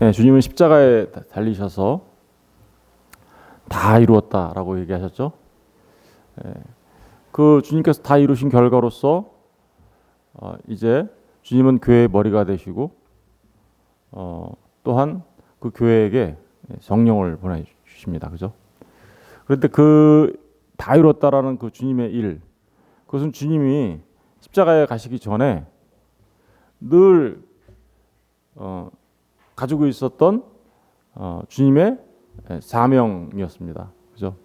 예, 주님은 십자가에 달리셔서 다 이루었다라고 얘기하셨죠. 예, 그 주님께서 다 이루신 결과로서 이제 주님은 교회의 머리가 되시고 또한 그 교회에게 성령을 보내주십니다. 그죠? 그런데 그 다 이뤘다라는 그 주님의 일, 그것은 주님이 십자가에 가시기 전에 늘 가지고 있었던 주님의 사명이었습니다. 그죠?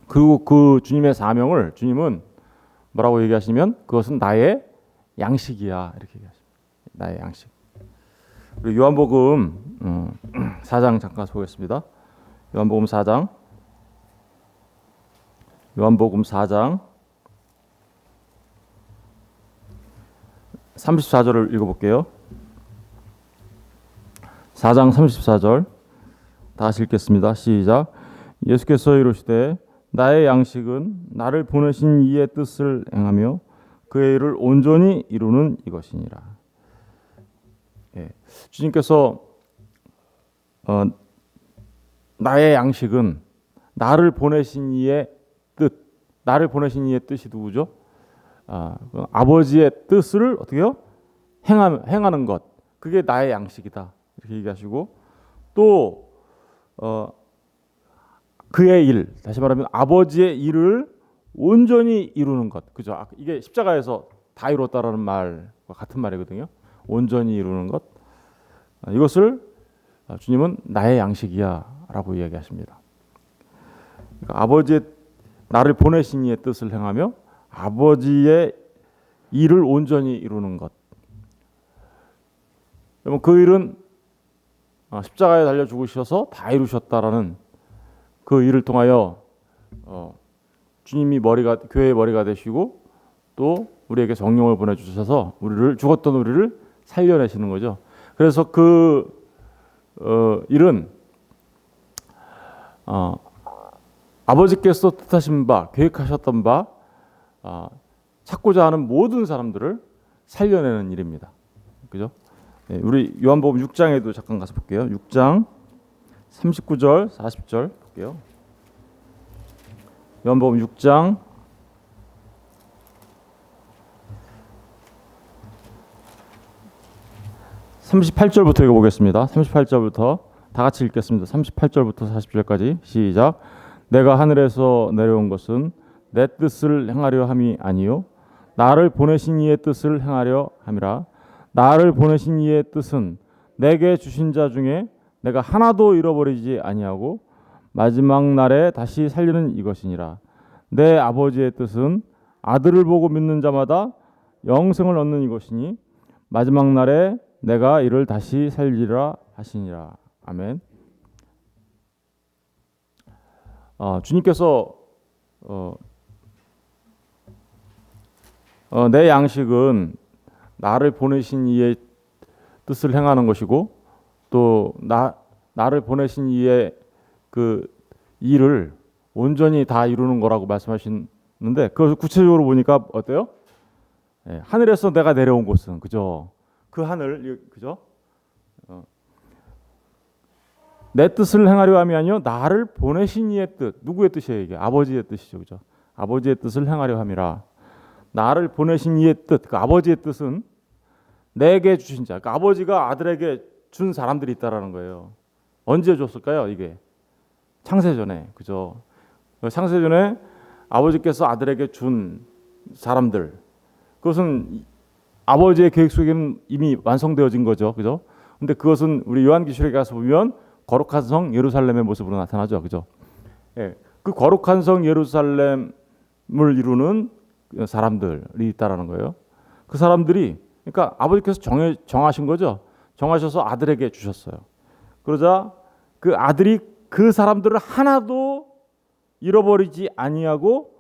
그리고 그 주님의 사명을 주님은 뭐라고 얘기하시면 그것은 나의 양식이야 이렇게 얘기하십니다. 나의 양식. 그리고 요한복음 4장 잠깐 보겠습니다. 요한복음 4장 34절을 읽어볼게요. 4장 34절 다시 읽겠습니다. 시작. 예수께서 이르시되 나의 양식은 나를 보내신 이의 뜻을 행하며 그의 일을 온전히 이루는 이것이니라. 예, 주님께서 나의 양식은 나를 보내신 이의 뜻, 나를 보내신 이의 뜻이 누구죠? 아버지의 뜻을 어떻게요? 행하는 것, 그게 나의 양식이다 이렇게 얘기하시고 또 그의 일, 다시 말하면 아버지의 일을 온전히 이루는 것, 그죠? 이게 십자가에서 다 이뤘다라는 말과 같은 말이거든요. 온전히 이루는 것, 이것을 주님은 나의 양식이야라고 이야기하십니다. 그러니까 아버지의 나를 보내신 이의 뜻을 행하며 아버지의 일을 온전히 이루는 것. 여러분 그 일은 십자가에 달려 죽으셔서 다 이루셨다라는 그 일을 통하여 주님이 교회의 머리가 되시고 또 우리에게 성령을 보내주셔서 죽었던 우리를 살려내시는 거죠. 그래서 그 일은 아버지께서 뜻하신 바, 계획하셨던 바, 찾고자 하는 모든 사람들을 살려내는 일입니다. 그죠? 네, 우리 요한복음 6장에도 잠깐 가서 볼게요. 6장 39절, 40절 볼게요. 요한복음 6장 38절부터 읽어보겠습니다. 38절부터 다 같이 읽겠습니다. 38절부터 40절까지 시작. 내가 하늘에서 내려온 것은 내 뜻을 행하려 함이 아니요 나를 보내신 이의 뜻을 행하려 함이라. 나를 보내신 이의 뜻은 내게 주신 자 중에 내가 하나도 잃어버리지 아니하고 마지막 날에 다시 살리는 이것이니라. 내 아버지의 뜻은 아들을 보고 믿는 자마다 영생을 얻는 이것이니 마지막 날에 내가 이를 다시 살리라 하시니라. 아멘. 주님께서 내 양식은 나를 보내신 이의 뜻을 행하는 것이고 또 나를 보내신 이의 그 일을 온전히 다 이루는 거라고 말씀하시는데 그것을 구체적으로 보니까 어때요? 예, 하늘에서 내가 내려온 곳은 그죠? 그 하늘 그죠? 내 뜻을 행하려 함이 아니요 나를 보내신 이의 뜻. 누구의 뜻이에요 이게? 아버지의 뜻이죠, 그죠? 아버지의 뜻을 행하려 함이라. 나를 보내신 이의 뜻. 그 아버지의 뜻은 내게 주신 자. 그 아버지가 아들에게 준 사람들이 있다라는 거예요. 언제 줬을까요? 이게 창세전에, 그죠? 창세전에 아버지께서 아들에게 준 사람들. 그것은 아버지의 계획 속에는 이미 완성되어진 거죠, 그죠? 근데 그것은 우리 요한계시록에 가서 보면 거룩한 성 예루살렘의 모습으로 나타나죠, 그죠? 예, 그 거룩한 성 예루살렘을 이루는 사람들이 있다라는 거예요. 그 사람들이 그러니까 아버지께서 정하신 거죠. 정하셔서 아들에게 주셨어요. 그러자 그 아들이 그 사람들을 하나도 잃어버리지 아니하고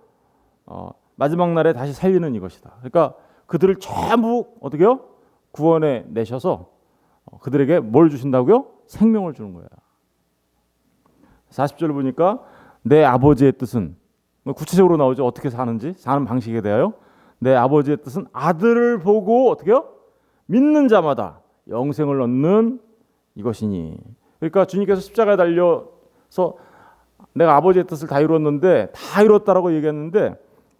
마지막 날에 다시 살리는 이것이다. 그러니까 그들을 전부 어떻게요? 구원해 내셔서 그들에게 뭘 주신다고요? 생명을 주는 거야. 40절을 보니까 내 아버지의 뜻은 구체적으로 나오죠. 어떻게 사는지, 사는 방식에 대하여 내 아버지의 뜻은 아들을 보고 어떻게요? 믿는 자마다 영생을 얻는 이것이니. 그러니까 주님께서 십자가에 달려서 내가 아버지의 뜻을 다 이뤘는데 다 이뤘다라고 얘기했는데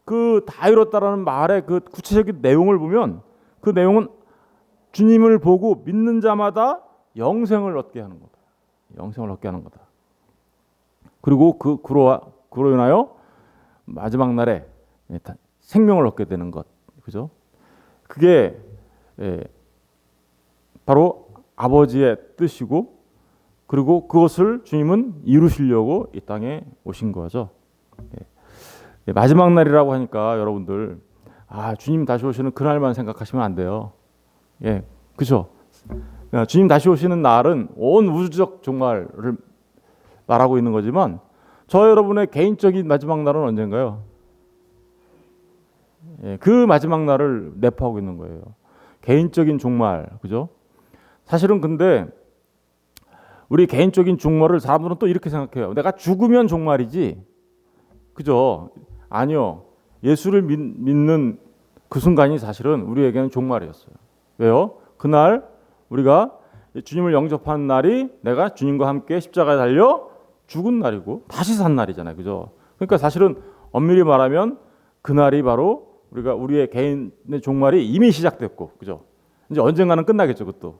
그 다 이뤘다라는 말의 그 구체적인 내용을 보면 그 내용은 주님을 보고 믿는 자마다 영생을 얻게 하는 거다. 영생을 얻게 하는 거다. 그리고 그로 인하여 마지막 날에 생명을 얻게 되는 것. 그죠? 그게 바로 아버지의 뜻이고 그리고 그것을 주님은 이루시려고 이 땅에 오신 거죠. 마지막 날이라고 하니까 여러분들 주님 다시 오시는 그날만 생각하시면 안 돼요. 그죠? 주님 다시 오시는 날은 온 우주적 종말을 말하고 있는 거지만 저 여러분의 개인적인 마지막 날은 언젠가요? 그 마지막 날을 내포하고 있는 거예요. 개인적인 종말, 그죠? 사실은 근데 우리 개인적인 종말을 사람들은 또 이렇게 생각해요. 내가 죽으면 종말이지, 그죠? 아니요. 예수를 믿는 그 순간이 사실은 우리에게는 종말이었어요. 왜요? 그날 우리가 주님을 영접한 날이 내가 주님과 함께 십자가에 달려 죽은 날이고 다시 산 날이잖아요. 그죠? 그러니까 사실은 엄밀히 말하면 그날이 바로 우리의 개인의 종말이 이미 시작됐고, 그죠? 이제 언젠가는 끝나겠죠, 그것도.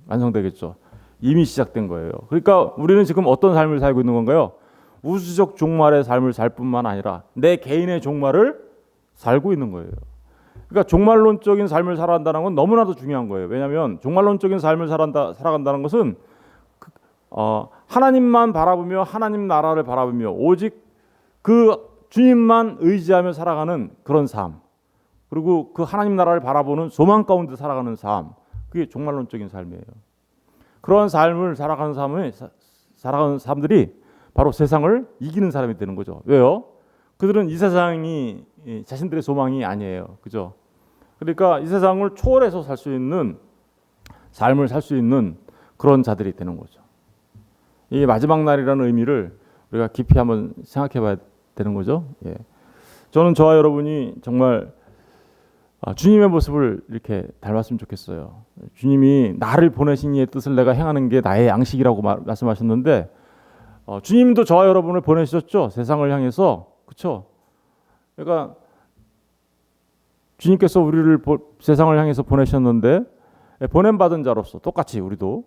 완성되겠죠. 이미 시작된 거예요. 그러니까 우리는 지금 어떤 삶을 살고 있는 건가요? 우주적 종말의 삶을 살 뿐만 아니라 내 개인의 종말을 살고 있는 거예요. 그러니까 종말론적인 삶을 살아간다는 건 너무나도 중요한 거예요. 왜냐하면 종말론적인 삶을 살아간다는 것은 하나님만 바라보며 하나님 나라를 바라보며 오직 그 주님만 의지하며 살아가는 그런 삶, 그리고 그 하나님 나라를 바라보는 소망 가운데 살아가는 삶, 그게 종말론적인 삶이에요. 그런 삶을 살아가는 사람들이 바로 세상을 이기는 사람이 되는 거죠. 왜요? 그들은 이 세상이 자신들의 소망이 아니에요. 그죠? 그러니까 이 세상을 초월해서 살 수 있는 삶을 살 수 있는 그런 자들이 되는 거죠. 이 마지막 날이라는 의미를 우리가 깊이 한번 생각해 봐야 되는 거죠. 저는 저와 여러분이 정말 주님의 모습을 이렇게 닮았으면 좋겠어요. 주님이 나를 보내신 이의 뜻을 내가 행하는 게 나의 양식이라고 말씀하셨는데 주님도 저와 여러분을 보내셨죠. 세상을 향해서. 그렇죠? 그러니까 주님께서 우리를 세상을 향해서 보내셨는데 보냄받은 자로서 똑같이 우리도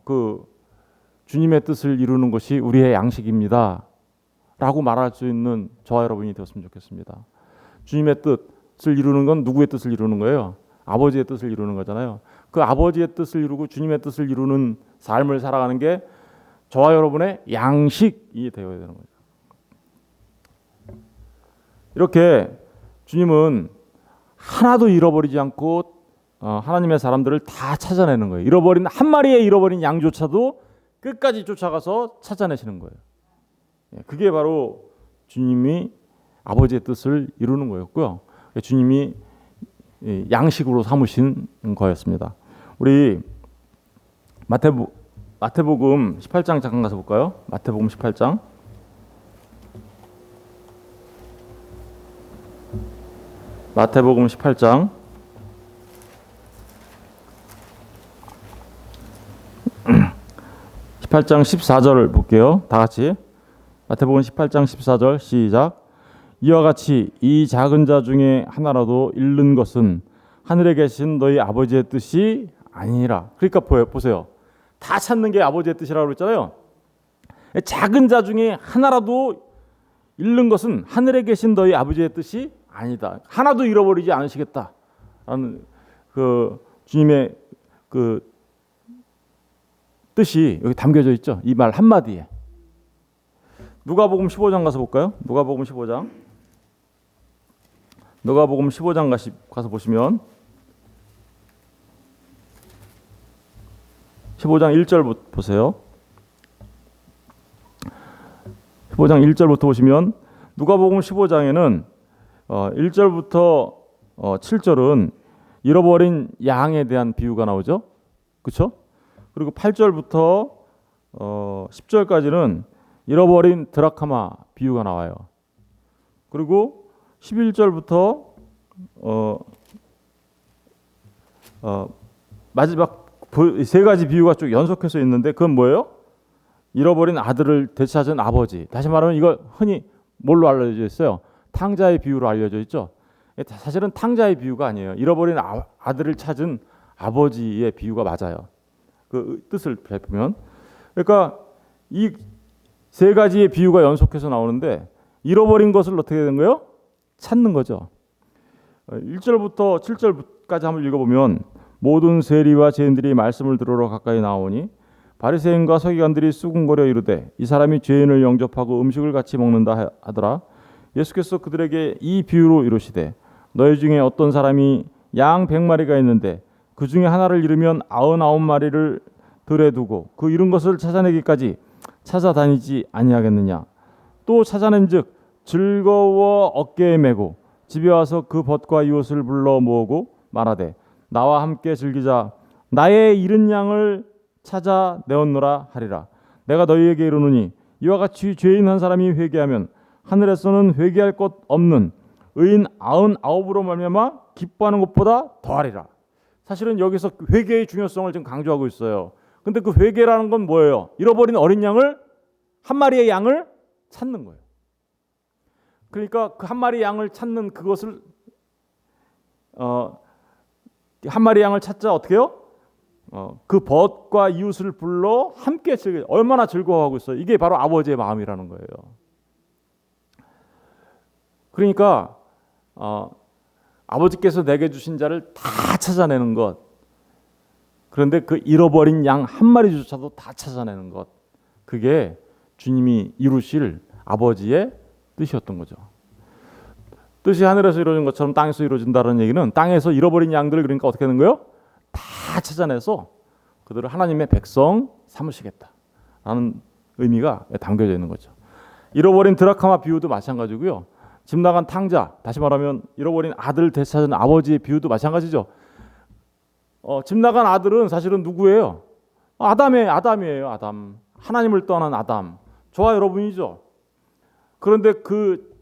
그 주님의 뜻을 이루는 것이 우리의 양식입니다 라고 말할 수 있는 저와 여러분이 되었으면 좋겠습니다. 주님의 뜻을 이루는 건 누구의 뜻을 이루는 거예요? 아버지의 뜻을 이루는 거잖아요. 그 아버지의 뜻을 이루고 주님의 뜻을 이루는 삶을 살아가는 게 저와 여러분의 양식이 되어야 되는 거죠. 이렇게 주님은 하나도 잃어버리지 않고 하나님의 사람들을 다 찾아내는 거예요. 한 마리의 잃어버린 양조차도 끝까지 쫓아가서 찾아내시는 거예요. 그게 바로 주님이 아버지의 뜻을 이루는 거였고요. 주님이 양식으로 삼으신 거였습니다. 우리 마태복음 18장 잠깐 가서 볼까요? 마태복음 18장. 마태복음 18장 18장 14절을 볼게요. 다 같이. 마태복음 18장 14절 시작. 이와 같이 이 작은 자 중에 하나라도 잃는 것은 하늘에 계신 너희 아버지의 뜻이 아니니라. 그러니까 보세요. 다 찾는 게 아버지의 뜻이라고 그랬잖아요. 작은 자 중에 하나라도 잃는 것은 하늘에 계신 너희 아버지의 뜻이 아니다. 하나도 잃어버리지 않으시겠다라는 그 주님의 그 뜻이 여기 담겨져 있죠. 이 말 한마디에. 누가복음 15장 가서 볼까요? 누가복음 15장. 누가복음 15장 가서 보시면 15장 1절 보세요. 15장 1절부터 보시면 누가복음 15장에는 1절부터 7절은 잃어버린 양에 대한 비유가 나오죠. 그렇죠? 그리고 8절부터 10절까지는 잃어버린 드라크마 비유가 나와요. 그리고 11절부터 마지막 세 가지 비유가 쭉 연속해서 있는데 그건 뭐예요? 잃어버린 아들을 되찾은 아버지. 다시 말하면 이거 흔히 뭘로 알려져 있어요? 탕자의 비유로 알려져 있죠. 사실은 탕자의 비유가 아니에요. 잃어버린 아들을 찾은 아버지의 비유가 맞아요. 그 뜻을 보면, 그러니까 이 세 가지의 비유가 연속해서 나오는데 잃어버린 것을 어떻게 된 거예요? 찾는 거죠. 1절부터 7절까지 한번 읽어보면 모든 세리와 죄인들이 말씀을 들으러 가까이 나오니 바리새인과 서기관들이 수군거려 이르되 이 사람이 죄인을 영접하고 음식을 같이 먹는다 하더라. 예수께서 그들에게 이 비유로 이르시되 너희 중에 어떤 사람이 양 100마리가 있는데 그 중에 하나를 잃으면 99마리를 들에 두고 그 잃은 것을 찾아내기까지 찾아다니지 아니하겠느냐. 또 찾아낸즉 즐거워 어깨에 메고 집에 와서 그 벗과 이옷을 불러 모으고 말하되 나와 함께 즐기자. 나의 잃은 양을 찾아 내었노라 하리라. 내가 너희에게 이르노니 이와 같이 죄인 한 사람이 회개하면 하늘에서는 회개할 것 없는 의인 99으로 말미암아 기뻐하는 것보다 더하리라. 사실은 여기서 회개의 중요성을 지금 강조하고 있어요. 근데 그 회개라는 건 뭐예요? 잃어버린 어린 양을, 한 마리의 양을 찾는 거예요. 그러니까 그 한 마리 양을 찾는 그것을 한 마리 양을 찾자 어떻게 해요? 그 벗과 이웃을 불러 함께 즐겨. 얼마나 즐거워하고 있어요. 이게 바로 아버지의 마음이라는 거예요. 그러니까 아버지께서 내게 주신 자를 다 찾아내는 것. 그런데 그 잃어버린 양 한 마리조차도 다 찾아내는 것. 그게 주님이 이루실 아버지의 뜻이었던 거죠. 뜻이 하늘에서 이루어진 것처럼 땅에서 이루어진다는 얘기는 땅에서 잃어버린 양들을 그러니까 어떻게 하는 거예요? 다 찾아내서 그들을 하나님의 백성 삼으시겠다라는 의미가 담겨져 있는 거죠. 잃어버린 드라카마 비유도 마찬가지고요. 집 나간 탕자, 다시 말하면 잃어버린 아들 되찾은 아버지의 비유도 마찬가지죠. 집 나간 아들은 사실은 누구예요? 아담이에요. 아담. 하나님을 떠난 아담. 저와 여러분이죠. 그런데 그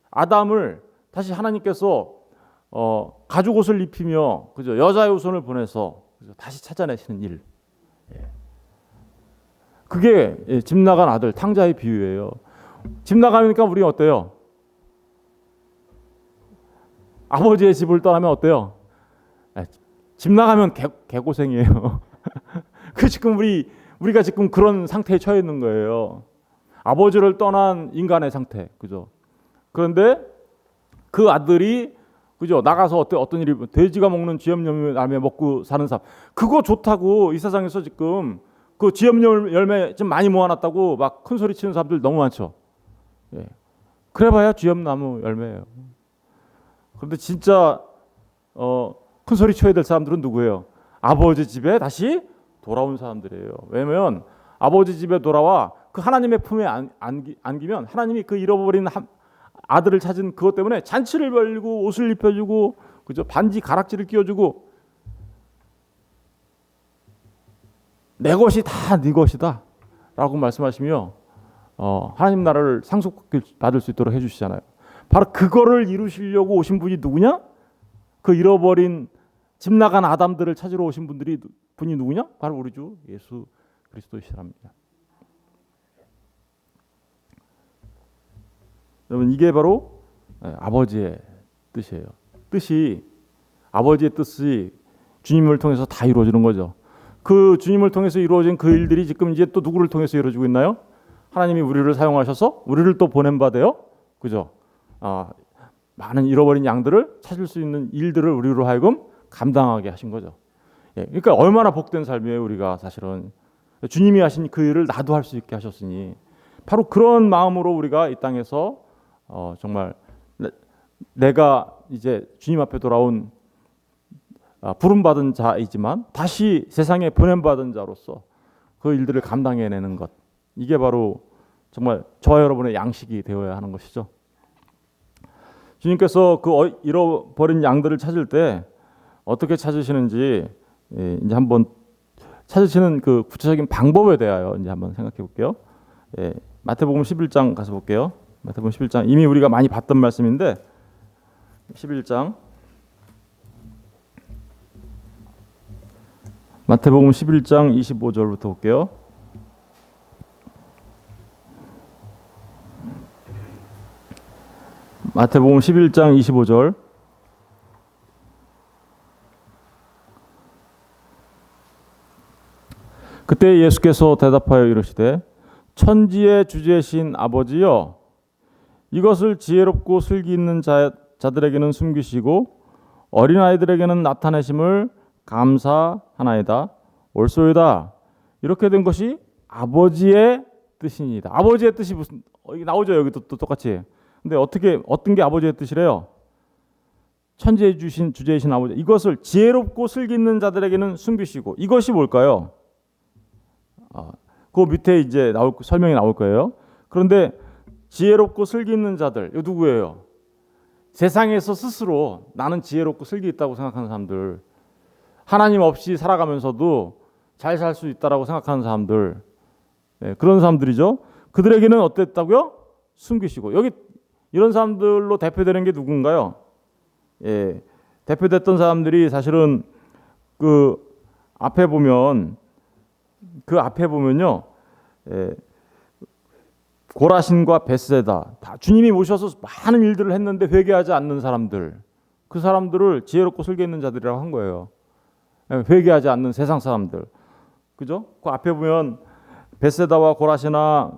아담을 다시 하나님께서 가죽 옷을 입히며 그죠? 여자의 후손을 보내서 그죠? 다시 찾아내시는 일. 그게 집 나간 아들 탕자의 비유예요. 집 나가니까 우리 어때요? 아버지의 집을 떠나면 어때요? 집 나가면 개고생이에요. 그 지금 우리가 지금 그런 상태에 처해 있는 거예요. 아버지를 떠난 인간의 상태, 그죠? 그런데 그 아들이 그죠? 나가서 어떤 일이 돼지가 먹는 쥐염 열매 먹고 사는 사람, 그거 좋다고 이 세상에서 지금 그 쥐염 열매 좀 많이 모아놨다고 막 큰 소리 치는 사람들 너무 많죠. 예. 그래봐야 쥐염 나무 열매예요. 그런데 진짜 큰 소리 쳐야 될 사람들은 누구예요? 아버지 집에 다시 돌아온 사람들이에요. 왜냐면 아버지 집에 돌아와 그 하나님의 품에 안기면 하나님이 그 잃어버린 아들을 찾은 그것 때문에 잔치를 벌리고 옷을 입혀주고 그죠? 반지 가락지를 끼워주고 내 것이 다 네 것이다 라고 말씀하시며 하나님 나라를 상속받을 수 있도록 해주시잖아요. 바로 그거를 이루시려고 오신 분이 누구냐? 그 잃어버린 집 나간 아담들을 찾으러 오신 분이 누구냐? 바로 우리 주 예수 그리스도시랍니다. 여러분 이게 바로 아버지의 뜻이에요. 아버지의 뜻이 주님을 통해서 다 이루어지는 거죠. 그 주님을 통해서 이루어진 그 일들이 지금 이제 또 누구를 통해서 이루어지고 있나요? 하나님이 우리를 사용하셔서 우리를 또 보낸 바 되어 그죠? 많은 잃어버린 양들을 찾을 수 있는 일들을 우리로 하여금 감당하게 하신 거죠. 그러니까 얼마나 복된 삶이에요. 우리가 사실은 주님이 하신 그 일을 나도 할 수 있게 하셨으니 바로 그런 마음으로 우리가 이 땅에서 정말 내가 이제 주님 앞에 돌아온 부름받은 자이지만 다시 세상에 보냄받은 자로서 그 일들을 감당해내는 것, 이게 바로 정말 저와 여러분의 양식이 되어야 하는 것이죠. 주님께서 그 잃어버린 양들을 찾을 때 어떻게 찾으시는지 이제 한번 찾으시는 그 구체적인 방법에 대하여 이제 한번 생각해 볼게요. 마태복음 11장 가서 볼게요. 마태복음 11장 이미 우리가 많이 봤던 말씀인데 11장 마태복음 11장 25절부터 볼게요. 마태복음 11장 25절. 그때 예수께서 대답하여 이르시되 천지의 주제신 아버지여, 이것을 지혜롭고 슬기 있는 자들에게는 숨기시고 어린아이들에게는 나타내심을 감사하나이다. 옳소이다. 이렇게 된 것이 아버지의 뜻이니이다. 아버지의 뜻이 무슨 이게 나오죠, 여기 또 똑같이. 근데 어떤 게 아버지의 뜻이래요? 천지의 주제이신 아버지, 이것을 지혜롭고 슬기 있는 자들에게는 숨기시고, 이것이 뭘까요? 그 밑에 이제 설명이 나올 거예요. 그런데 지혜롭고 슬기 있는 자들, 이거 누구예요? 세상에서 스스로 나는 지혜롭고 슬기 있다고 생각하는 사람들, 하나님 없이 살아가면서도 잘 살 수 있다라고 생각하는 사람들, 네, 그런 사람들이죠. 그들에게는 어땠다고요? 숨기시고. 여기 이런 사람들로 대표되는 게 누군가요? 예, 대표됐던 사람들이 사실은 그 앞에 보면요, 고라신과 벳세다, 다 주님이 오셔서 많은 일들을 했는데 회개하지 않는 사람들, 그 사람들을 지혜롭고 슬기 있는 자들이라고 한 거예요. 회개하지 않는 세상 사람들, 그죠? 그 앞에 보면 벳세다와 고라시나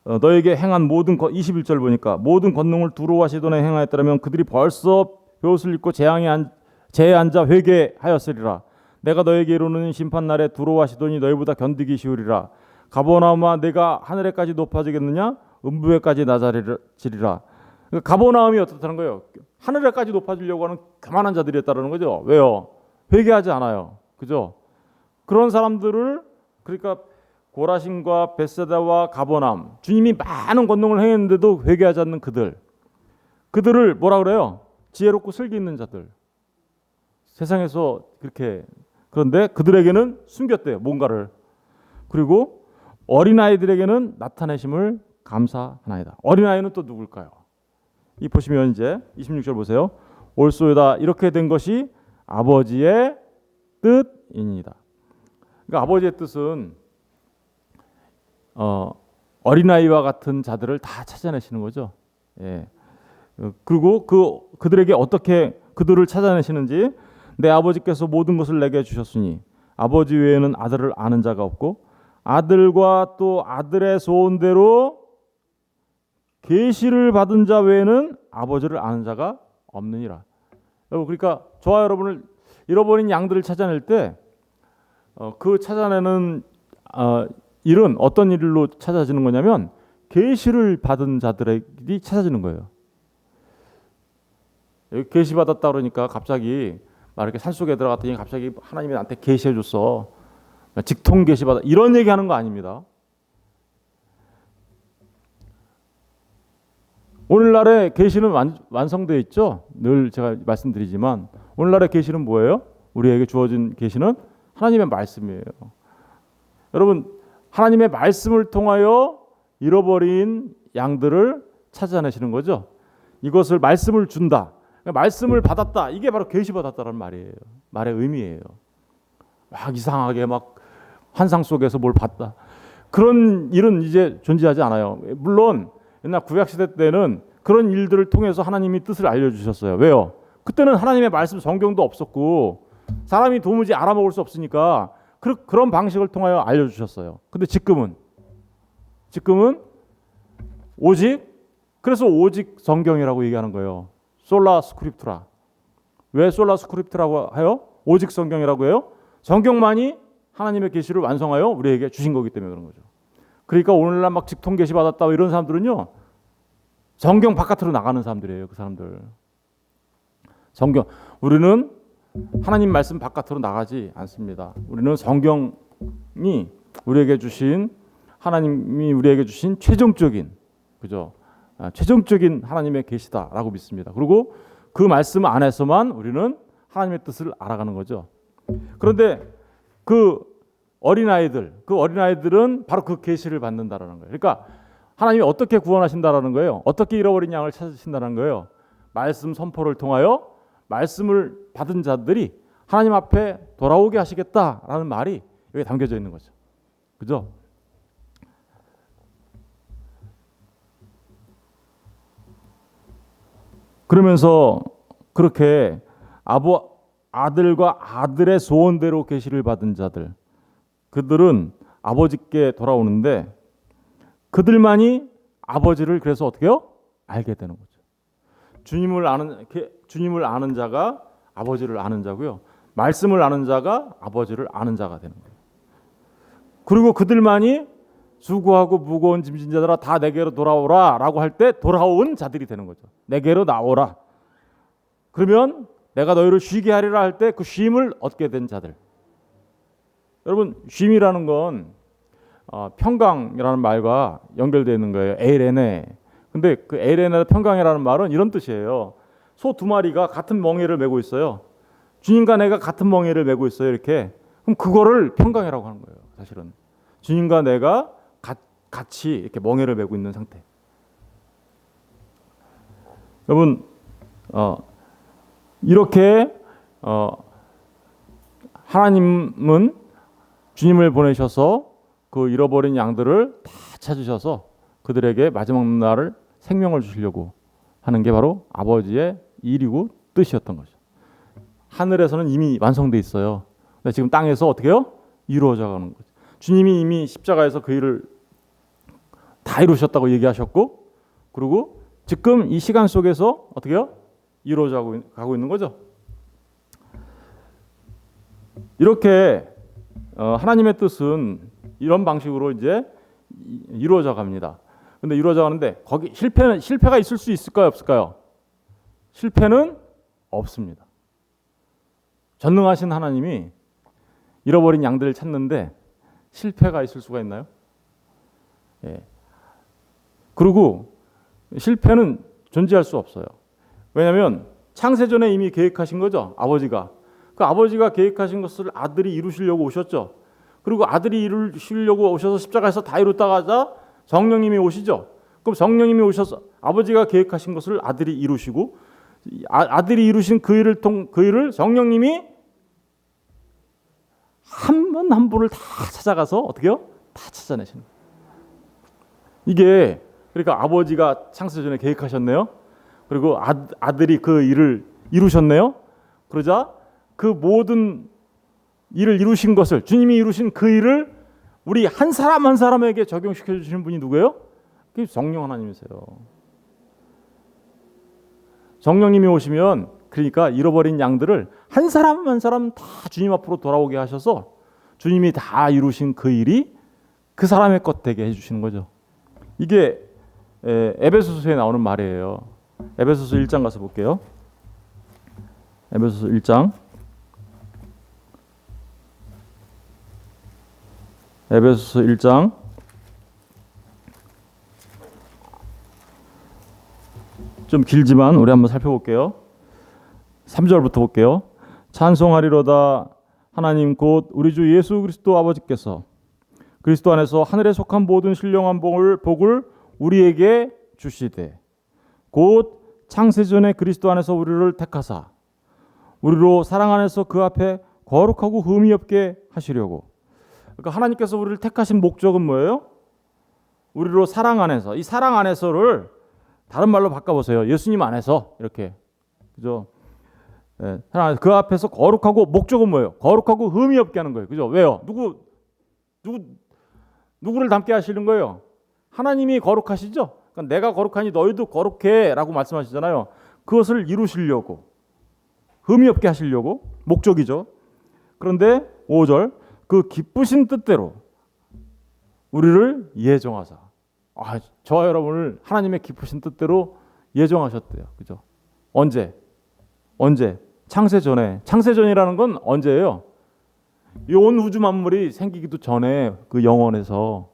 너에게 행한 모든 21절 보니까 모든 권능을 두로와 시돈에 행하였더라면 그들이 벌써 벼옷을 입고 재에 앉아 회개하였으리라. 내가 너에게 이루는 심판날에 두로와 시돈이 너희보다 견디기 쉬우리라. 가버나움아, 내가 하늘에까지 높아지겠느냐? 음부에까지 낮아지리라. 가버나움이 어떻다는 거예요? 하늘에까지 높아지려고 하는 교만한 자들이었다는 거죠. 왜요? 회개하지 않아요. 그죠? 그런 사람들을, 그러니까 고라신과 벳세다와 가버나움, 주님이 많은 권능을 행했는데도 회개하지 않는 그들을 뭐라 그래요? 지혜롭고 슬기 있는 자들. 세상에서 그렇게, 그런데 그들에게는 숨겼대요, 뭔가를. 그리고 어린아이들에게는 나타내심을 감사하나이다. 어린아이는 또 누굴까요? 이 보시면 이제 26절 보세요. 옳소이다. 이렇게 된 것이 아버지의 뜻이니이다. 그러니까 아버지의 뜻은 어린아이와 같은 자들을 다 찾아내시는 거죠. 예. 그리고 그들에게 어떻게 그들을 찾아내시는지, 내 아버지께서 모든 것을 내게 주셨으니 아버지 외에는 아들을 아는 자가 없고 아들과 또 아들의 소원대로 계시를 받은 자 외에는 아버지를 아는 자가 없느니라. 그러니까 저와 여러분을 잃어버린 양들을 찾아낼 때 그 찾아내는 일은 어떤 일로 찾아지는 거냐면 계시를 받은 자들이 찾아지는 거예요. 여기 계시 받았다 그러니까 갑자기 막 이렇게 산속에 들어갔더니 갑자기 하나님이 나한테 계시해 줬어, 직통 계시 받아, 이런 얘기하는 거 아닙니다. 오늘날의 계시는 완성되어 있죠. 늘 제가 말씀드리지만 오늘날의 계시는 뭐예요? 우리에게 주어진 계시는 하나님의 말씀이에요. 여러분, 하나님의 말씀을 통하여 잃어버린 양들을 찾아내시는 거죠. 이것을 말씀을 준다, 말씀을 받았다, 이게 바로 계시 받았다라는 말이에요. 말의 의미예요. 막 이상하게 막 환상 속에서 뭘 봤다, 그런 일은 이제 존재하지 않아요. 물론 옛날 구약시대 때는 그런 일들을 통해서 하나님이 뜻을 알려주셨어요. 왜요? 그때는 하나님의 말씀, 성경도 없었고 사람이 도무지 알아먹을 수 없으니까 그런 방식을 통하여 알려주셨어요. 근데 지금은 그래서 오직 성경이라고 얘기하는 거예요. 솔라 스크립투라. 왜 솔라 스크립투라고 해요? 오직 성경이라고 해요? 성경만이 하나님의 계시를 완성하여 우리에게 주신 거기 때문에 그런 거죠. 그러니까 오늘날 막 직통 계시 받았다 이런 사람들은요, 성경 바깥으로 나가는 사람들이에요. 그 사람들. 우리는 하나님 말씀 바깥으로 나가지 않습니다. 우리는 성경이 우리에게 주신, 하나님이 우리에게 주신 최종적인, 그죠? 최종적인 하나님의 계시다라고 믿습니다. 그리고 그 말씀 안에서만 우리는 하나님의 뜻을 알아가는 거죠. 그런데 그 어린아이들은 바로 그 계시를 받는다라는 거예요. 그러니까 하나님이 어떻게 구원하신다라는 거예요? 어떻게 잃어버린 양을 찾으신다는 거예요? 말씀 선포를 통하여 말씀을 받은 자들이 하나님 앞에 돌아오게 하시겠다라는 말이 여기 담겨져 있는 거죠. 그죠? 그러면서 그렇게 아들과 아들의 소원대로 계시를 받은 자들, 그들은 아버지께 돌아오는데 그들만이 아버지를 그래서 어떻게 해요? 알게 되는 거죠. 주님을 아는 자가 아버지를 아는 자고요. 말씀을 아는 자가 아버지를 아는 자가 되는 거예요. 그리고 그들만이 수고하고 무거운 짐진 자들아 다 내게로 돌아오라 라고 할 때 돌아온 자들이 되는 거죠. 내게로 나오라. 그러면 내가 너희를 쉬게 하리라 할 때 그 쉼을 얻게 된 자들. 여러분, 쉼이라는 건 평강이라는 말과 연결되어 있는 거예요. 에이레네. 근데 그 에이레네 평강이라는 말은 이런 뜻이에요. 소 두 마리가 같은 멍에를 메고 있어요. 주님과 내가 같은 멍에를 메고 있어요. 이렇게. 그럼 그거를 평강이라고 하는 거예요. 사실은 주님과 내가 같이 이렇게 멍에를 메고 있는 상태. 여러분, 이렇게 하나님은 주님을 보내셔서 그 잃어버린 양들을 다 찾으셔서 그들에게 마지막 날을 생명을 주시려고 하는 게 바로 아버지의 일이고 뜻이었던 거죠. 하늘에서는 이미 완성돼 있어요. 근데 지금 땅에서 어떻게 해요? 이루어져 가는 거죠. 주님이 이미 십자가에서 그 일을 다 이루셨다고 얘기하셨고, 그리고 지금 이 시간 속에서 어떻게 해요? 이루어져 가고 있는 거죠. 이렇게 하나님의 뜻은 이런 방식으로 이제 이루어져 갑니다. 근데 이루어져 가는데 거기 실패가 있을 수 있을까요? 없을까요? 실패는 없습니다. 전능하신 하나님이 잃어버린 양들을 찾는데 실패가 있을 수가 있나요? 예. 그리고 실패는 존재할 수 없어요. 왜냐하면 창세전에 이미 계획하신 거죠. 아버지가. 그 아버지가 계획하신 것을 아들이 이루시려고 오셨죠. 그리고 아들이 이루시려고 오셔서 십자가에서 다 이루다가 하자 성령님이 오시죠. 그럼 성령님이 오셔서 아버지가 계획하신 것을 아들이 이루시고 아들이 이루신 그 일을 성령님이 한 분 한 분을 다 찾아가서 어떻게 해요? 다 찾아내시는 거예요. 이게 그러니까 아버지가 창세전에 계획하셨네요. 그리고 아들이 그 일을 이루셨네요. 그러자 그 모든 일을 이루신 것을 주님이 이루신 그 일을 우리 한 사람 한 사람에게 적용시켜 주시는 분이 누구예요? 그게 성령 하나님이세요. 성령님이 오시면 그러니까 잃어버린 양들을 한 사람 한 사람 다 주님 앞으로 돌아오게 하셔서 주님이 다 이루신 그 일이 그 사람의 것 되게 해주시는 거죠. 이게 에베소서에 나오는 말이에요. 에베소서 1장 가서 볼게요. 에베소서 1장. 에베소서 1장. 좀 길지만 우리 한번 살펴볼게요. 3절부터 볼게요. 찬송하리로다 하나님 곧 우리 주 예수 그리스도 아버지께서 그리스도 안에서 하늘에 속한 모든 신령한 복을 우리에게 주시되 곧 창세전에 그리스도 안에서 우리를 택하사 우리로 사랑 안에서 그 앞에 거룩하고 흠이 없게 하시려고. 그러니까 하나님께서 우리를 택하신 목적은 뭐예요? 우리로 사랑 안에서, 이 사랑 안에서를 다른 말로 바꿔보세요. 예수님 안에서 이렇게, 그죠? 네, 그 앞에서 거룩하고, 목적은 뭐예요? 거룩하고 흠이 없게 하는 거예요. 그죠? 왜요? 누구를 닮게 하시는 거예요? 하나님이 거룩하시죠? 그러니까 내가 거룩하니 너희도 거룩해라고 말씀하시잖아요. 그것을 이루시려고, 흠이 없게 하시려고, 목적이죠. 그런데 5절, 그 기쁘신 뜻대로 우리를 예정하사. 저와 여러분을 하나님의 기쁘신 뜻대로 예정하셨대요. 그죠? 언제? 창세전에. 창세전이라는 건 언제예요? 이 온 우주 만물이 생기기도 전에 그 영원에서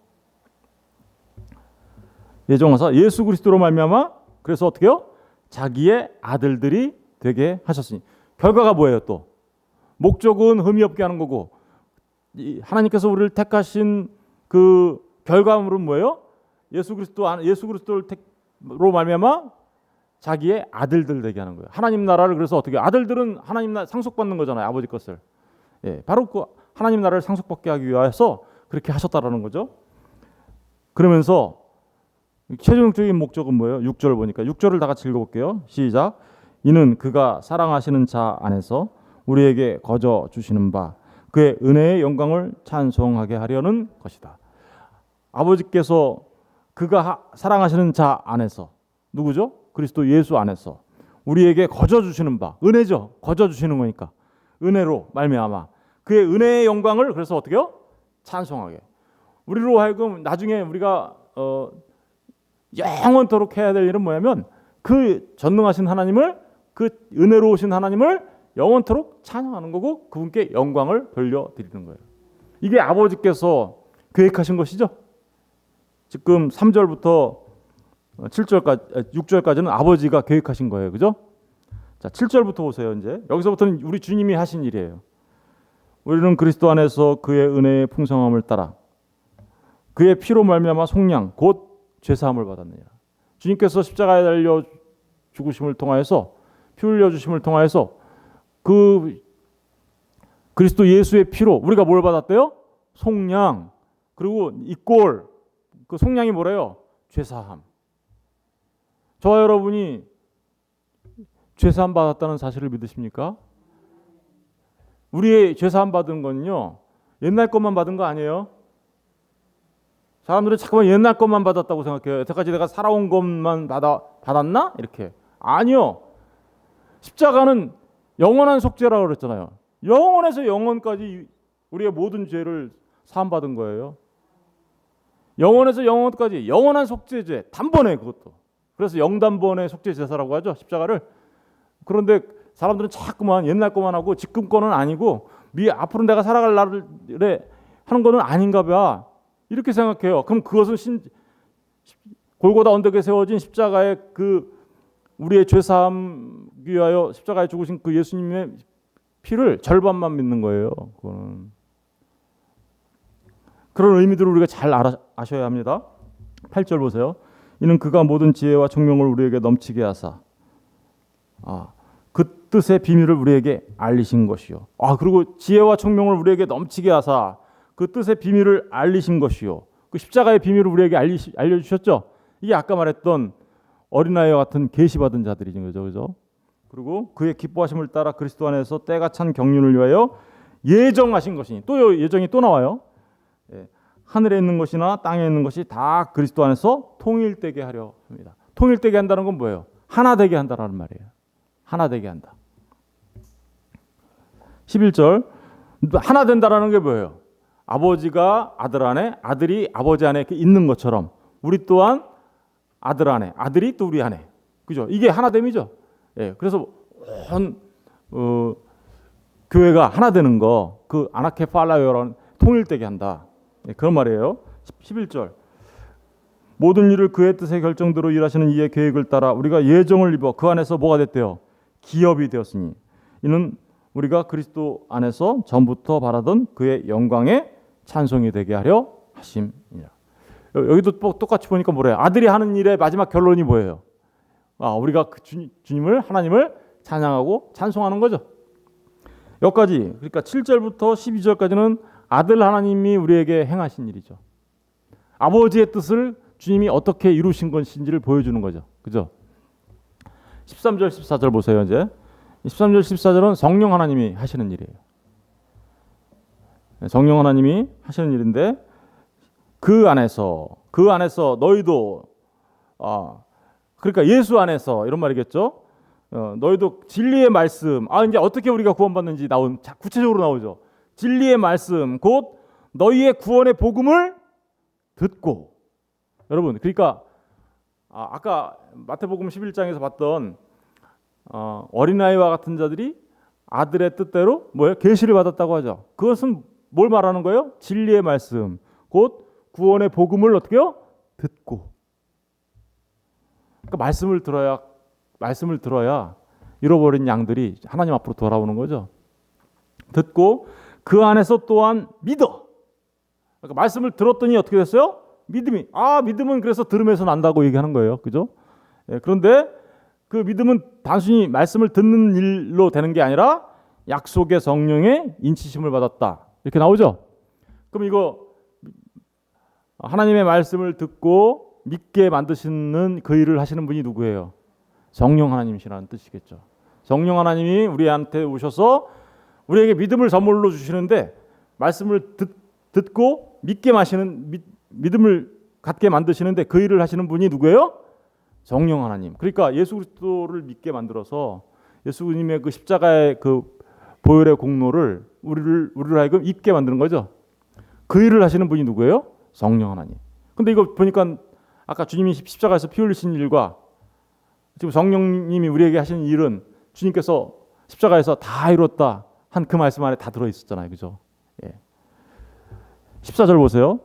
예정하사 예수 그리스도로 말미암아 그래서 어떻게 해요? 자기의 아들들이 되게 하셨으니. 결과가 뭐예요 또? 목적은 흠이 없게 하는 거고 하나님께서 우리를 택하신 그 결과물은 뭐예요? 예수 그리스도로 말미암아 자기의 아들들 되게 하는 거예요. 하나님 나라를 그래서 어떻게 아들들은 하나님 나라 상속받는 거잖아요. 아버지 것을. 예, 바로 그 하나님 나라를 상속받게 하기 위해서 그렇게 하셨다라는 거죠. 그러면서 최종적인 목적은 뭐예요? 6절 보니까 6절을 다 같이 읽어볼게요. 시작. 이는 그가 사랑하시는 자 안에서 우리에게 거저 주시는 바 그의 은혜의 영광을 찬송하게 하려는 것이다. 아버지께서 그가 사랑하시는 자 안에서 누구죠? 그리스도 예수 안에서 우리에게 거저 주시는 바 은혜죠. 거저 주시는 거니까 은혜로 말미암아 그의 은혜의 영광을 그래서 어떻게요? 찬송하게. 우리로 하여금 나중에 우리가 영원토록 해야 될 일은 뭐냐면 그 전능하신 하나님을 그 은혜로우신 하나님을 영원토록 찬양하는 거고 그분께 영광을 돌려드리는 거예요. 이게 아버지께서 계획하신 것이죠. 지금 3절부터 7절까지 6절까지는 아버지가 계획하신 거예요. 그죠? 자, 7절부터 보세요. 이제 여기서부터는 우리 주님이 하신 일이에요. 우리는 그리스도 안에서 그의 은혜의 풍성함을 따라 그의 피로 말미암아 속량 곧 죄사함을 받았느니라. 주님께서 십자가에 달려 죽으심을 통하여서 피 흘려 주심을 통하여서 그 그리스도 예수의 피로 우리가 뭘 받았대요? 속량. 그리고 이꼴 그 속량이 뭐래요? 죄사함. 저와 여러분이 죄사함 받았다는 사실을 믿으십니까? 우리의 죄사함 받은 건요 옛날 것만 받은 거 아니에요. 사람들은 자꾸만 옛날 것만 받았다고 생각해요. 여태까지 내가 살아온 것만 받았나? 이렇게. 아니요. 십자가는 영원한 속죄라고 그랬잖아요. 영원에서 영원까지 우리의 모든 죄를 사함받은 거예요. 영원에서 영원까지 영원한 속죄죄 단번에 그것도. 그래서 영단번의 속죄제사라고 하죠. 십자가를. 그런데 사람들은 자꾸만 옛날 것만 하고 지금 거는 아니고 앞으로 내가 살아갈 날에 하는 거는 아닌가 봐. 이렇게 생각해요. 그럼 그것은 골고다 언덕에 세워진 십자가의 그 우리의 죄사함 위하여 십자가에 죽으신 그 예수님의 피를 절반만 믿는 거예요. 그거는. 그런 의미들을 우리가 잘 아셔야 합니다. 8절 보세요. 이는 그가 모든 지혜와 총명을 우리에게 넘치게 하사 그 뜻의 비밀을 우리에게 알리신 것이요. 그리고 지혜와 총명을 우리에게 넘치게 하사 그 뜻의 비밀을 알리신 것이요. 그 십자가의 비밀을 우리에게 알려주셨죠. 이게 아까 말했던 어린아이와 같은 계시받은 자들이죠. 그죠? 그리고 그의 기뻐하심을 따라 그리스도 안에서 때가 찬 경륜을 위하여 예정하신 것이니 또 예정이 또 나와요. 하늘에 있는 것이나 땅에 있는 것이 다 그리스도 안에서 통일되게 하려 합니다. 통일되게 한다는 건 뭐예요? 하나 되게 한다는 말이에요. 하나 되게 한다. 11절 하나 된다라는 게 뭐예요? 아버지가 아들 안에 아들이 아버지 안에 있는 것처럼 우리 또한 아들 안에 아들이 또 우리 안에 그죠? 이게 하나됨이죠. 그래서 교회가 하나 되는 거 그 아나케팔라요라는 통일되게 한다. 그런 말이에요. 11절 모든 일을 그의 뜻의 결정대로 일하시는 이의 계획을 따라 우리가 예정을 입어 그 안에서 뭐가 됐대요? 기업이 되었으니 이는 우리가 그리스도 안에서 전부터 바라던 그의 영광의 찬송이 되게 하려 하심이라. 여기도 똑같이 보니까 뭐래요? 아들이 하는 일의 마지막 결론이 뭐예요? 우리가 그 주님을 하나님을 찬양하고 찬송하는 거죠. 여기까지 그러니까 7절부터 12절까지는 아들 하나님이 우리에게 행하신 일이죠. 아버지의 뜻을 주님이 어떻게 이루신 것인지를 보여주는 거죠. 그죠? 13절 14절 보세요. 이제 13절 14절은 성령 하나님이 하시는 일이에요. 성령 하나님이 하시는 일인데 그 안에서 너희도 그러니까 예수 안에서 이런 말이겠죠. 너희도 진리의 말씀 이제 어떻게 우리가 구원받는지 구체적으로 나오죠. 진리의 말씀 곧 너희의 구원의 복음을 듣고 여러분 그러니까 아까 마태복음 11장에서 봤던 어린아이와 같은 자들이 아들의 뜻대로 계시를 받았다고 하죠. 그것은 뭘 말하는 거예요? 진리의 말씀 곧 구원의 복음을 어떻게요? 듣고 그러니까 말씀을 들어야 잃어버린 양들이 하나님 앞으로 돌아오는 거죠. 듣고 그 안에서 또한 믿어. 그러니까 말씀을 들었더니 어떻게 됐어요? 믿음은 그래서 들음에서 난다고 얘기하는 거예요. 그죠? 그런데 그 믿음은 단순히 말씀을 듣는 일로 되는 게 아니라 약속의 성령의 인치심을 받았다. 이렇게 나오죠. 그럼 이거 하나님의 말씀을 듣고 믿게 만드시는 그 일을 하시는 분이 누구예요? 성령 하나님이시라는 뜻이겠죠. 성령 하나님이 우리한테 오셔서 우리에게 믿음을 선물로 주시는데 말씀을 듣고 믿게 마시는 믿음을 갖게 만드시는데 그 일을 하시는 분이 누구예요? 성령 하나님. 그러니까 예수 그리스도를 믿게 만들어서 예수님의 그 십자가의 그 보혈의 공로를 우리를 하여금 잊게 만드는 거죠. 그 일을 하시는 분이 누구예요? 성령 하나님. 근데 이거 보니까 아까 주님이 십자가에서 피 흘리신 일과 지금 성령님이 우리에게 하시는 일은 주님께서 십자가에서 다 이뤘다 한 그 말씀 안에 다 들어 있었잖아요. 그죠? 예. 14절 보세요.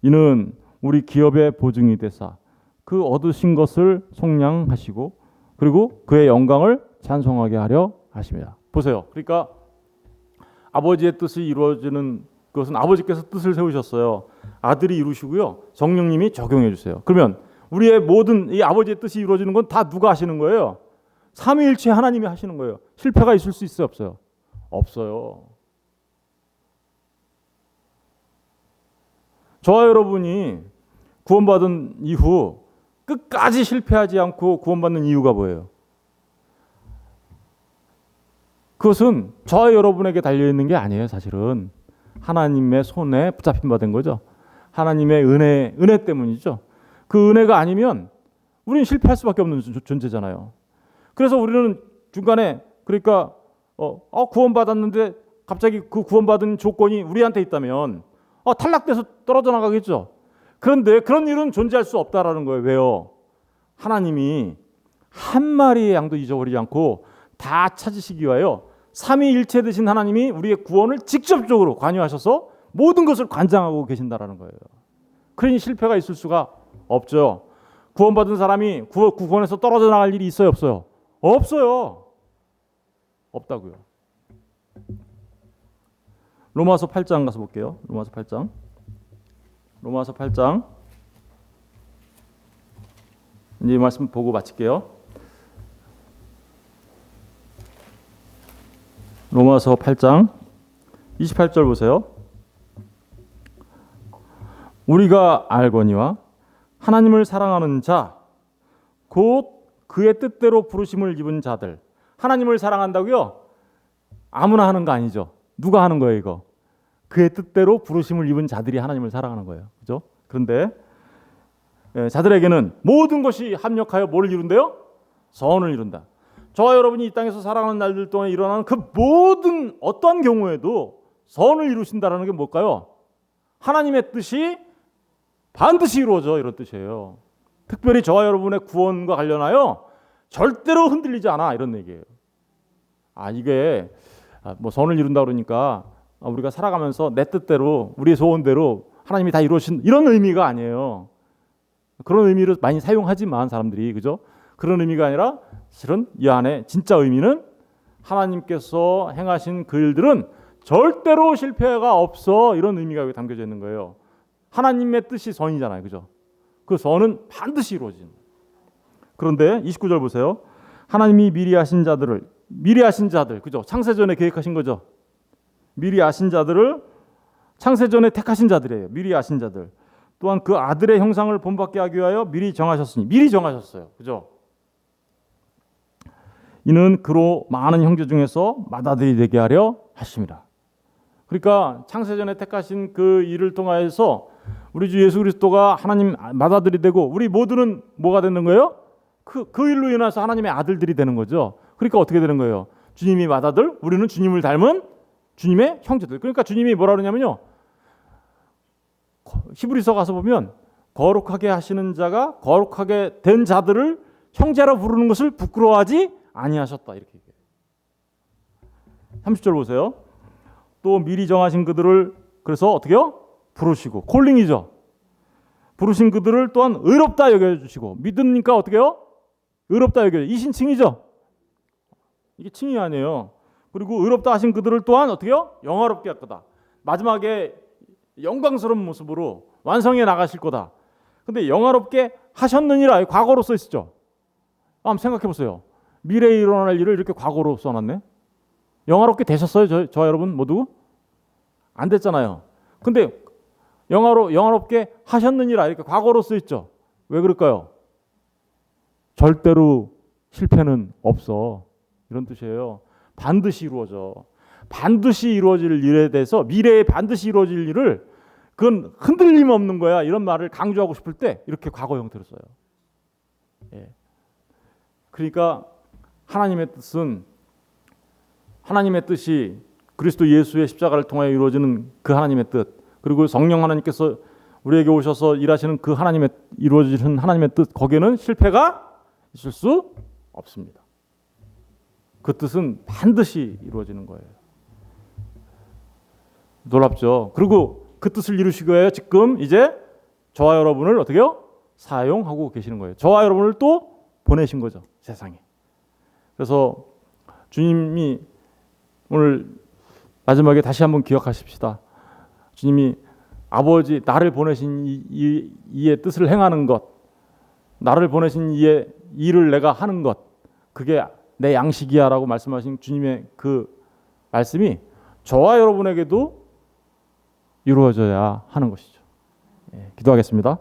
이는 우리 기업의 보증이 되사 그 얻으신 것을 속량하시고 그리고 그의 영광을 찬송하게 하려 하십니다. 보세요. 그러니까 아버지의 뜻이 이루어지는 그것은 아버지께서 뜻을 세우셨어요. 아들이 이루시고요. 성령님이 적용해 주세요. 그러면 우리의 모든 이 아버지의 뜻이 이루어지는 건 다 누가 하시는 거예요? 삼위일체 하나님이 하시는 거예요. 실패가 있을 수 있어요? 없어요? 없어요. 저와 여러분이 구원받은 이후 끝까지 실패하지 않고 구원받는 이유가 뭐예요? 그것은 저와 여러분에게 달려있는 게 아니에요. 사실은 하나님의 손에 붙잡힌 바 된 거죠. 하나님의 은혜 때문이죠. 그 은혜가 아니면 우리는 실패할 수밖에 없는 존재잖아요. 그래서 우리는 중간에 그러니까 구원받았는데 갑자기 그 구원받은 조건이 우리한테 있다면 탈락돼서 떨어져 나가겠죠. 그런데 그런 일은 존재할 수 없다라는 거예요. 왜요? 하나님이 한 마리의 양도 잊어버리지 않고 다 찾으시기 위하여 삼위일체 되신 하나님이 우리의 구원을 직접적으로 관여하셔서 모든 것을 관장하고 계신다라는 거예요. 그러니 실패가 있을 수가 없죠. 구원받은 사람이 구원에서 떨어져 나갈 일이 있어요? 없어요? 없어요. 없다고요. 로마서 8장 가서 볼게요. 로마서 8장. 로마서 8장. 이제 이 말씀 보고 마칠게요. 로마서 8장 28절 보세요. 우리가 알거니와 하나님을 사랑하는 자 곧 그의 뜻대로 부르심을 입은 자들. 하나님을 사랑한다고요? 아무나 하는 거 아니죠. 누가 하는 거예요, 이거? 그의 뜻대로 부르심을 입은 자들이 하나님을 사랑하는 거예요. 그죠? 그런데 자들에게는 모든 것이 합력하여 뭐를 이룬대요? 선을 이룬다. 저와 여러분이 이 땅에서 살아가는 날들 동안 일어나는 그 모든 어떠한 경우에도 선을 이루신다라는 게 뭘까요? 하나님의 뜻이 반드시 이루어져, 이런 뜻이에요. 특별히 저와 여러분의 구원과 관련하여 절대로 흔들리지 않아, 이런 얘기예요. 이게 뭐 선을 이룬다 그러니까 우리가 살아가면서 내 뜻대로 우리의 소원대로 하나님이 다 이루신 이런 의미가 아니에요. 그런 의미를 많이 사용하지만 사람들이, 그죠? 그런 의미가 아니라 실은 이 안에 진짜 의미는 하나님께서 행하신 그 일들은 절대로 실패가 없어, 이런 의미가 담겨져 있는 거예요. 하나님의 뜻이 선이잖아요, 그죠? 그 선은 반드시 이루어진. 그런데 29절 보세요. 하나님이 미리 하신 자들, 그죠? 창세전에 계획하신 거죠. 미리 아신 자들을 창세전에 택하신 자들이에요. 미리 아신 자들. 또한 그 아들의 형상을 본받게 하기 위하여 미리 정하셨어요. 그죠? 이는 그로 많은 형제 중에서 맏아들이 되게 하려 하십니다. 그러니까 창세전에 택하신 그 일을 통하여서 우리 주 예수 그리스도가 하나님 맏아들이 되고 우리 모두는 뭐가 되는 거예요? 그 일로 인해서 하나님의 아들들이 되는 거죠. 그러니까 어떻게 되는 거예요? 주님이 맏아들, 우리는 주님을 닮은 주님의 형제들. 그러니까 주님이 뭐라 그러냐면요, 히브리서 가서 보면 거룩하게 하시는 자가 거룩하게 된 자들을 형제라 부르는 것을 부끄러워하지 아니하셨다, 이렇게 얘기해요. 30절 보세요. 또 미리 정하신 그들을 그래서 어떻게요? 부르시고, 콜링이죠. 부르신 그들을 또한 의롭다 여겨주시고, 믿으니까 어떻게요? 의롭다 여겨주시고, 이신칭이죠. 이게 칭이 아니에요. 그리고 의롭다 하신 그들을 또한 어떻게요? 영화롭게 할 거다. 마지막에 영광스러운 모습으로 완성해 나가실 거다. 근데 영화롭게 하셨느니라 과거로 써 있죠. 한번 생각해 보세요. 미래에 일어날 일을 이렇게 과거로 써놨네. 영화롭게 되셨어요? 저와 여러분 모두? 안 됐잖아요. 근데 영화롭게 하셨느니라 이렇게 과거로 쓰였죠. 왜 그럴까요? 절대로 실패는 없어. 이런 뜻이에요. 반드시 이루어져. 반드시 이루어질 일에 대해서 미래에 반드시 이루어질 일을 그건 흔들림 없는 거야. 이런 말을 강조하고 싶을 때 이렇게 과거 형태로 써요. 예. 그러니까 하나님의 뜻이 그리스도 예수의 십자가를 통하여 이루어지는 그 하나님의 뜻, 그리고 성령 하나님께서 우리에게 오셔서 일하시는 그 하나님의 이루어지는 하나님의 뜻, 거기에는 실패가 있을 수 없습니다. 그 뜻은 반드시 이루어지는 거예요. 놀랍죠. 그리고 그 뜻을 이루시기 위해 지금 이제 저와 여러분을 어떻게요? 사용하고 계시는 거예요. 저와 여러분을 또 보내신 거죠, 세상에. 그래서 주님이 오늘 마지막에 다시 한번 기억하십시다. 주님이 아버지 나를 보내신 이의 뜻을 행하는 것, 나를 보내신 이의 일을 내가 하는 것, 그게 내 양식이야 라고 말씀하신 주님의 그 말씀이 저와 여러분에게도 이루어져야 하는 것이죠. 예, 기도하겠습니다.